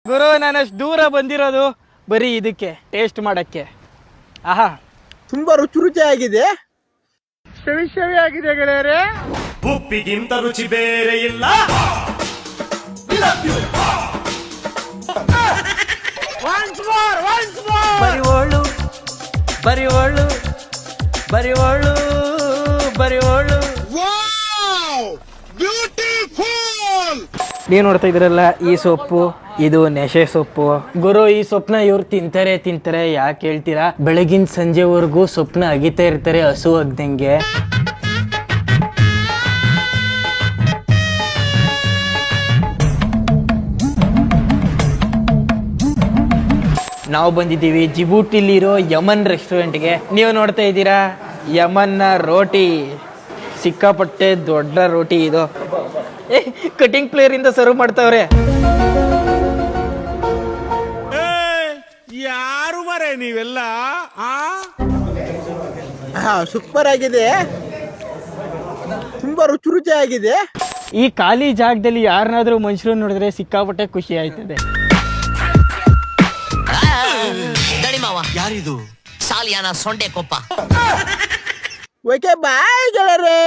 ಗುರು ನಾನಷ್ಟು ದೂರ ಬಂದಿರೋದು ಬರೀ ಇದಕ್ಕೆ ಟೇಸ್ಟ್ ಮಾಡಕ್ಕೆ. ಆಹಾ, ತುಂಬಾ ರುಚಿಯಾಗಿದೆ. ಸವಿ ಆಗಿದೆ ಗೆಳೆಯರೆ. ಉಪ್ಪಿಗಿಂತ ರುಚಿ ಬೇರೆ ಇಲ್ಲ. ಬರಿವೋಳು ಬರಿವೋಳು ಬರಿವೋಳು ಬರಿವೋಳು. ನೀವು ನೋಡ್ತಾ ಇದ್ರಲ್ಲ ಈ ಸೊಪ್ಪು, ಇದು ನೆಶೆ ಸೊಪ್ಪು. ಗುರು ಈ ಸೊಪ್ಪನ್ನ ಇವ್ರು ತಿಂತಾರೆ ಯಾಕೆ ಹೇಳ್ತೀರಾ? ಬೆಳಗಿನ ಸಂಜೆವರೆಗೂ ಸೊಪ್ಪನ್ನ ಅಗಿತಾ ಇರ್ತಾರೆ ಹಸು ಆಗ್ದಂಗೆ. ನಾವು ಬಂದಿದ್ದೀವಿ ಜಿಬೂಟಿಲಿರೋ ಯಮನ್ ರೆಸ್ಟೋರೆಂಟ್ಗೆ. ನೀವು ನೋಡ್ತಾ ಇದ್ದೀರಾ ಯಮನ್ನ ರೋಟಿ, ಸಿಕ್ಕಾಪಟ್ಟೆ ದೊಡ್ಡ ರೋಟಿ ಇದು. ಕಟಿಂಗ್ ಪ್ಲೇಯರ್ ಇಂದ ಸರ್ವ್ ಮಾಡ್ತಾವ್ರೆ. ಯಾರು ಮರೆ ನೀವೆಲ್ಲ? ಸೂಪರ್ ಆಗಿದೆ, ತುಂಬಾ ರುಚಿಯಾಗಿದೆ. ಈ ಖಾಲಿ ಜಾಗದಲ್ಲಿ ಯಾರನ್ನಾದ್ರೂ ಮನುಷ್ಯರು ನೋಡಿದ್ರೆ ಸಿಕ್ಕಾಪಟ್ಟೆ ಖುಷಿ ಆಯ್ತದೆ. ಯಾರಿದು? ಸಾಲಿಯಾನ ಸೊಂಡೆ ಕೊಪ್ಪ. ಓಕೆ ಬಾಯ್ ಗೆಳೆಯರೇ.